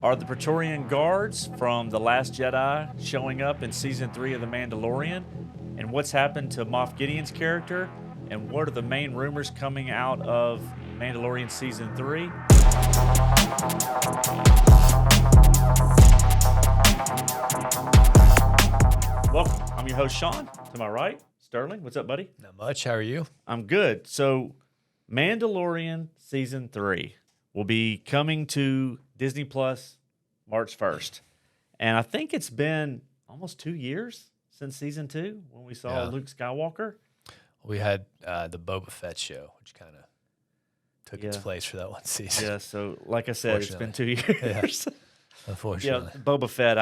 Are the Praetorian Guards from The Last Jedi showing up in Season 3 of The Mandalorian? And what's happened to Moff Gideon's character? And what are the main rumors coming out of Mandalorian Season 3? Welcome. I'm your host, Sean. To my right, Sterling. What's up, buddy? Not much. How are you? I'm good. So, Mandalorian Season 3 will be coming to Disney Plus March 1st. And I think it's been almost 2 years since Season 2 when we saw Luke Skywalker. We had the Boba Fett show, which kind of took its place for that one season. Yeah, so like I said, it's been 2 years. Yeah. Unfortunately. Yeah, Boba Fett,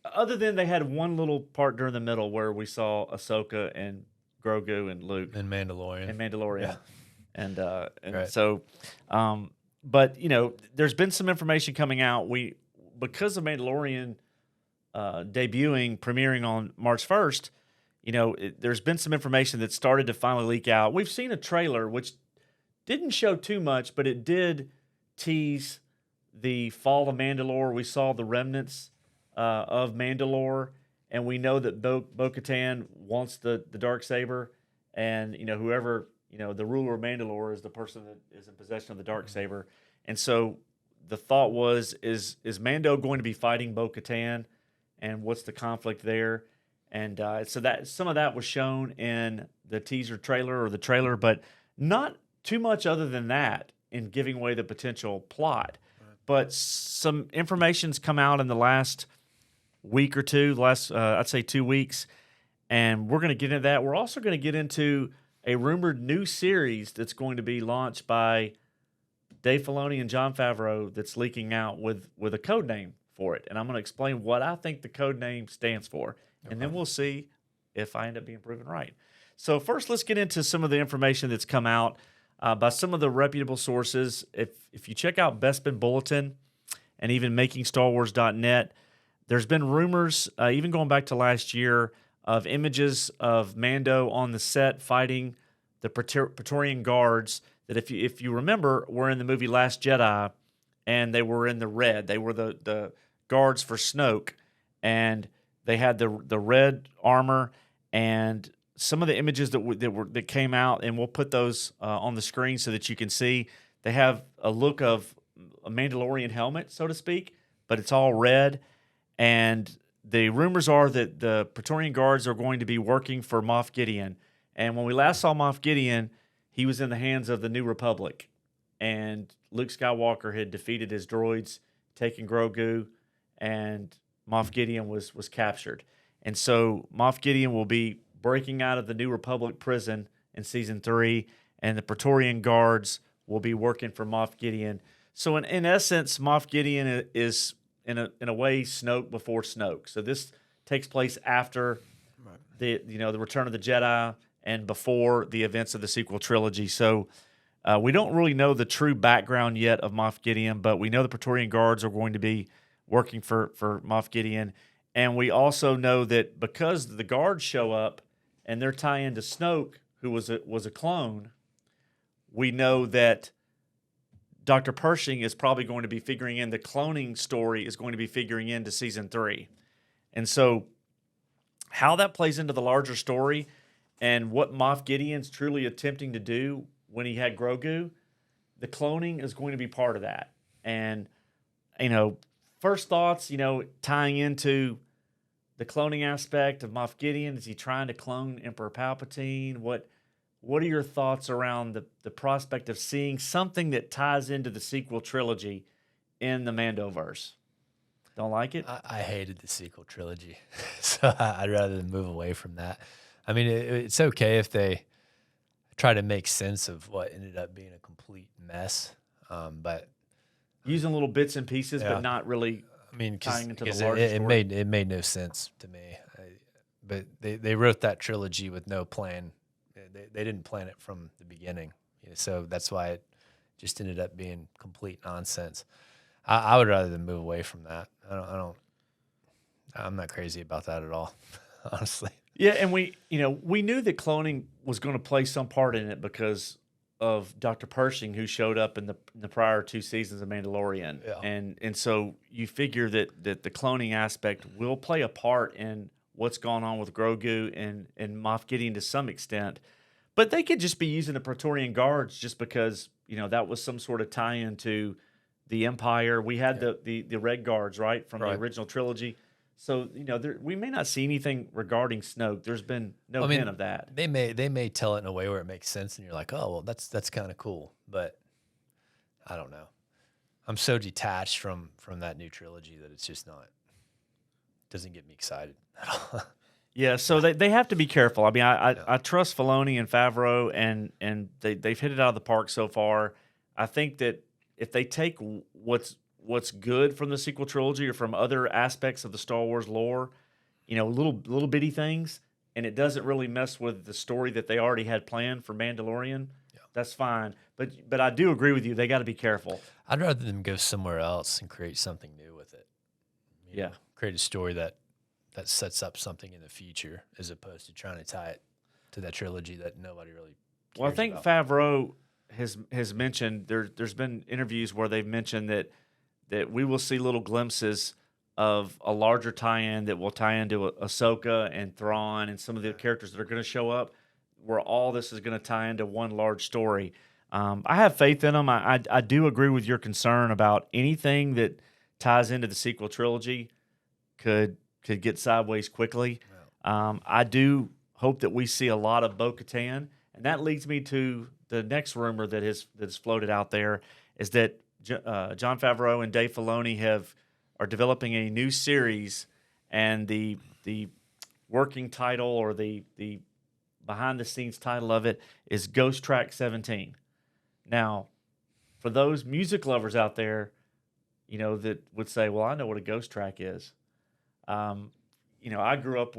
other than they had one little part during the middle where we saw Ahsoka and Grogu and Luke. And Mandalorian. Yeah. And right. So, but, there's been some information coming out. Because of Mandalorian premiering on March 1st, there's been some information that started to finally leak out. We've seen a trailer, which didn't show too much, but it did tease the fall of Mandalore. We saw the remnants of Mandalore, and we know that Bo-Katan wants the Darksaber, and whoever the ruler of Mandalore is the person that is in possession of the Darksaber. And so the thought was, is Mando going to be fighting Bo-Katan, and what's the conflict there? And so that some of that was shown in the teaser trailer or the trailer, but not too much other than that in giving away the potential plot. But some information's come out in the last week or two, I'd say 2 weeks, and we're going to get into that. We're also going to get into a rumored new series that's going to be launched by Dave Filoni and Jon Favreau that's leaking out with a code name for it. And I'm going to explain what I think the code name stands for, and then we'll see if I end up being proven right. So first, let's get into some of the information that's come out by some of the reputable sources. If you check out Bespin Bulletin and even MakingStarWars.net, there's been rumors, even going back to last year, of images of Mando on the set fighting the Praetorian Guards that, if you remember, were in the movie Last Jedi, and they were in the red. They were the guards for Snoke, and they had the red armor, and some of the images that came out, and we'll put those on the screen so that you can see. They have a look of a Mandalorian helmet, so to speak, but it's all red. And the rumors are that the Praetorian Guards are going to be working for Moff Gideon. And when we last saw Moff Gideon, he was in the hands of the New Republic, and Luke Skywalker had defeated his droids, taken Grogu, and Moff Gideon was captured. And so Moff Gideon will be breaking out of the New Republic prison in Season 3, and the Praetorian Guards will be working for Moff Gideon. So in essence, Moff Gideon is in a way Snoke before Snoke. So this takes place after the Return of the Jedi and before the events of the sequel trilogy. So we don't really know the true background yet of Moff Gideon, but we know the Praetorian Guards are going to be working for Moff Gideon. And we also know that because the guards show up and they're tying into Snoke, who was a clone, we know that Dr. Pershing is probably going to be figuring in the cloning story is going to be figuring into Season 3. And so how that plays into the larger story and what Moff Gideon's truly attempting to do when he had Grogu, the cloning is going to be part of that. And, first thoughts, tying into the cloning aspect of Moff Gideon. Is he trying to clone Emperor Palpatine? What are your thoughts around the prospect of seeing something that ties into the sequel trilogy in the Mandoverse? Don't like it? I hated the sequel trilogy, so I'd rather move away from that. I mean, it's okay if they try to make sense of what ended up being a complete mess, but using little bits and pieces, but not really. I mean, tying into the larger story. It made no sense to me. But they wrote that trilogy with no plan. They didn't plan it from the beginning, so that's why it just ended up being complete nonsense. I would rather than move away from that. I'm not crazy about that at all, honestly. Yeah, and we knew that cloning was going to play some part in it because of Dr. Pershing, who showed up in the prior 2 seasons of Mandalorian, Yeah. and so you figure that the cloning aspect will play a part in what's going on with Grogu and Moff Gideon to some extent, but they could just be using the Praetorian Guards just because that was some sort of tie-in to the Empire. We had the Red Guards right from the original trilogy. So we may not see anything regarding Snoke. There's been no hint of that. They may tell it in a way where it makes sense, and you're like, oh well, that's kind of cool. But I don't know. I'm so detached from that new trilogy that it's just not. Doesn't get me excited at all. Yeah, so they have to be careful. I mean, I trust Filoni and Favreau, and they've hit it out of the park so far. I think that if they take what's good from the sequel trilogy or from other aspects of the Star Wars lore, little bitty things, and it doesn't really mess with the story that they already had planned for Mandalorian, that's fine. But I do agree with you. They got to be careful. I'd rather them go somewhere else and create something new with it. You know, create a story that sets up something in the future as opposed to trying to tie it to that trilogy that nobody really cares Well, I think about. Favreau has mentioned there's been interviews where they've mentioned that we will see little glimpses of a larger tie-in that will tie into Ahsoka and Thrawn and some of the characters that are going to show up, where all this is going to tie into one large story. I have faith in them. I do agree with your concern about anything that ties into the sequel trilogy could get sideways quickly. I do hope that we see a lot of Bo-Katan, and that leads me to the next rumor that is floated out there is that Jon Favreau and Dave Filoni are developing a new series, and the working title or the behind the scenes title of it is Ghost Track 17. Now, for those music lovers out there, that would say, well, I know what a ghost track is. I grew up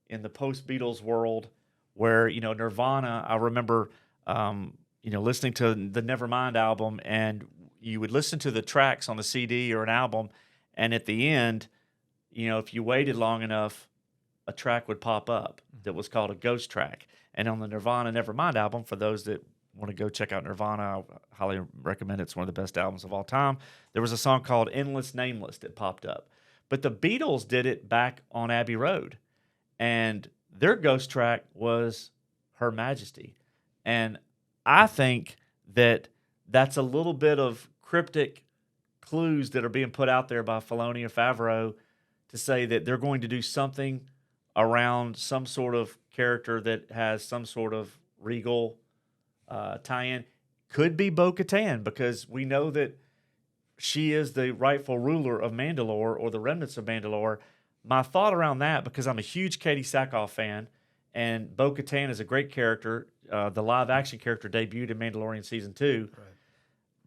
in the post-Beatles world where, Nirvana, I remember, listening to the Nevermind album, and you would listen to the tracks on the CD or an album, and at the end, if you waited long enough, a track would pop up that was called a ghost track. And on the Nirvana Nevermind album, for those that want to go check out Nirvana, I highly recommend it. It's one of the best albums of all time. There was a song called Endless Nameless that popped up. But the Beatles did it back on Abbey Road, and their ghost track was Her Majesty. And I think that that's a little bit of cryptic clues that are being put out there by Filoni or Favreau to say that they're going to do something around some sort of character that has some sort of regal tie-in. Could be Bo-Katan, because we know that she is the rightful ruler of Mandalore, or the remnants of Mandalore. My thought around that, because I'm a huge Katie Sackhoff fan, and Bo-Katan is a great character. The live-action character debuted in Mandalorian Season 2. Right.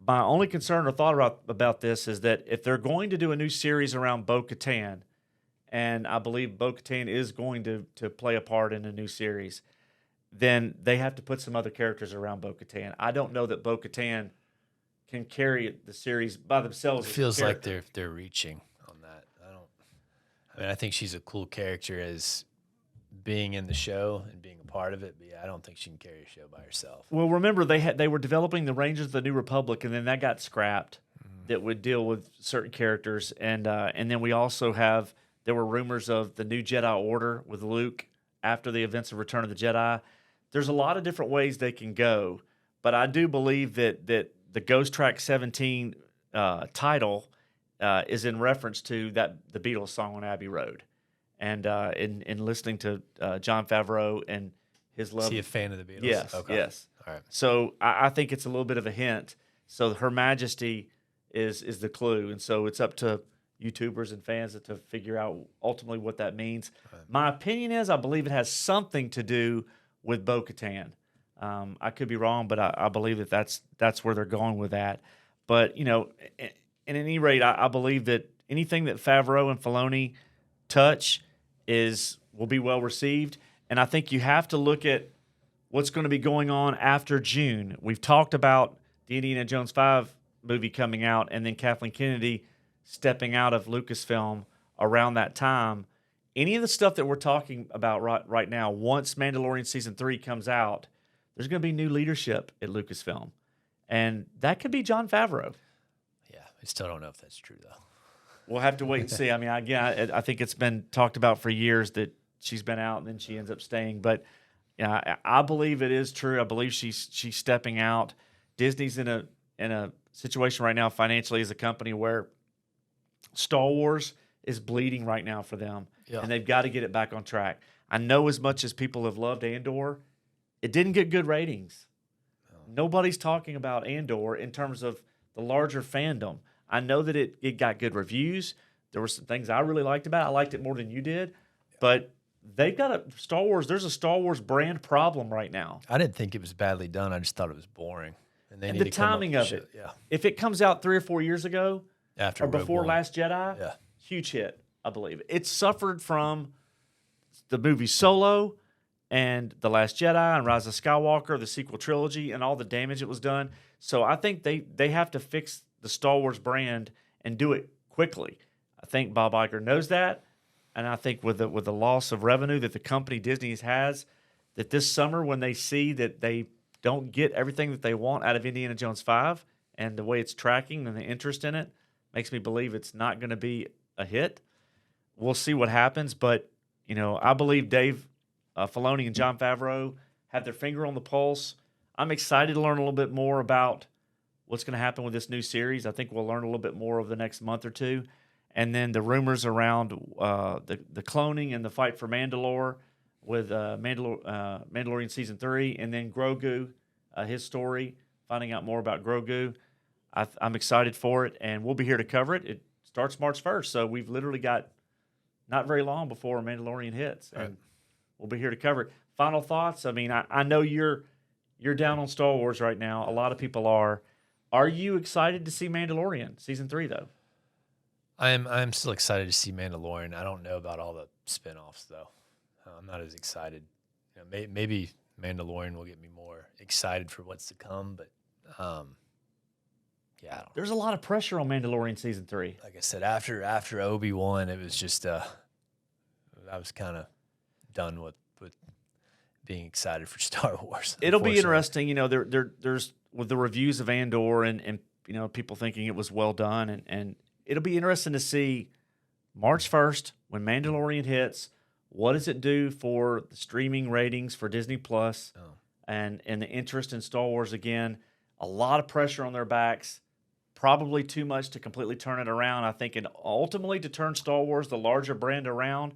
My only concern or thought about this is that if they're going to do a new series around Bo-Katan, and I believe Bo-Katan is going to play a part in a new series, then they have to put some other characters around Bo-Katan. I don't know that Bo-Katan can carry the series by themselves. It feels like they're reaching on that. I think she's a cool character as being in the show and being a part of it, but yeah, I don't think she can carry a show by herself. Well, remember they were developing the Rangers of the New Republic, and then that got scrapped. That would deal with certain characters, and then we also there were rumors of the new Jedi Order with Luke after the events of Return of the Jedi. There's a lot of different ways they can go, but I do believe that the Ghost Track 17 title is in reference to the Beatles song on Abbey Road. And in listening to Jon Favreau and his love. Is he a fan of the Beatles? Yes, okay. Yes. All right. So I think it's a little bit of a hint. So Her Majesty is the clue, and so it's up to YouTubers and fans to figure out ultimately what that means. Right. My opinion is I believe it has something to do with Bo-Katan. I could be wrong, but I believe that's where they're going with that. But, at any rate, I believe that anything that Favreau and Filoni touch will be well received. And I think you have to look at what's going to be going on after June. We've talked about the Indiana Jones 5 movie coming out, and then Kathleen Kennedy stepping out of Lucasfilm around that time. Any of the stuff that we're talking about right now, once Mandalorian Season 3 comes out, there's going to be new leadership at Lucasfilm. And that could be Jon Favreau. Yeah, I still don't know if that's true, though. We'll have to wait and see. I mean, again, I think it's been talked about for years that she's been out and then she ends up staying. But yeah, I believe it is true. I believe she's stepping out. Disney's in a situation right now financially as a company where Star Wars is bleeding right now for them, and they've got to get it back on track. I know as much as people have loved Andor, it didn't get good ratings. Nobody's talking about Andor in terms of the larger fandom. I know that it got good reviews. There were some things I really liked about it. I liked it more than you did. But they've got Star Wars. There's a Star Wars brand problem right now. I didn't think it was badly done. I just thought it was boring. And they need the to come up timing with of shit. it. Yeah. If it comes out 3 or 4 years ago After or Rogue before One. Last Jedi, Yeah. huge hit, I believe. It suffered from the movie Solo and The Last Jedi and Rise of Skywalker, the sequel trilogy, and all the damage it was done. So I think they have to fix the Star Wars brand and do it quickly. I think Bob Iger knows that, and I think with the loss of revenue that the company Disney has, that this summer when they see that they don't get everything that they want out of Indiana Jones 5 and the way it's tracking and the interest in it makes me believe it's not going to be a hit. We'll see what happens, but I believe Dave Filoni and Jon Favreau have their finger on the pulse. I'm excited to learn a little bit more about what's going to happen with this new series. I think we'll learn a little bit more over the next month or two. And then the rumors around the cloning and the fight for Mandalore with Mandalorian Season 3, and then Grogu, his story, finding out more about Grogu. I'm excited for it, and we'll be here to cover it. It starts March 1st, so we've literally got not very long before Mandalorian hits, and we'll be here to cover it. Final thoughts? I mean, I know you're down on Star Wars right now. A lot of people are. Are you excited to see Mandalorian Season 3, though? I'm still excited to see Mandalorian. I don't know about all the spinoffs, though. I'm not as excited. Maybe Mandalorian will get me more excited for what's to come, but yeah, I don't know. There's a lot of pressure on Mandalorian Season 3. Like I said, after Obi-Wan, it was just I was kind of done with being excited for Star Wars. It'll be interesting. There's with the reviews of Andor and people thinking it was well done, and it'll be interesting to see March 1st when Mandalorian hits. What does it do for the streaming ratings for Disney Plus and the interest in Star Wars again? A lot of pressure on their backs, probably too much to completely turn it around. I think, and ultimately to turn Star Wars, the larger brand, around,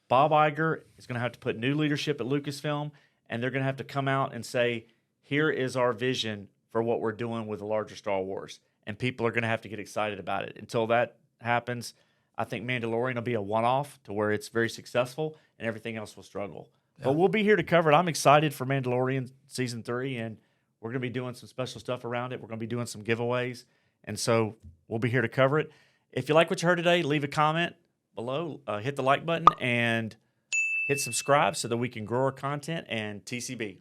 Bob Iger is going to have to put new leadership at Lucasfilm, and they're going to have to come out and say, here is our vision for what we're doing with the larger Star Wars. And people are going to have to get excited about it. Until that happens, I think Mandalorian will be a one-off to where it's very successful and everything else will struggle. Yeah. But we'll be here to cover it. I'm excited for Mandalorian Season 3, and we're going to be doing some special stuff around it. We're going to be doing some giveaways, and so we'll be here to cover it. If you like what you heard today, leave a comment below, hit the like button, and hit subscribe so that we can grow our content. And TCB.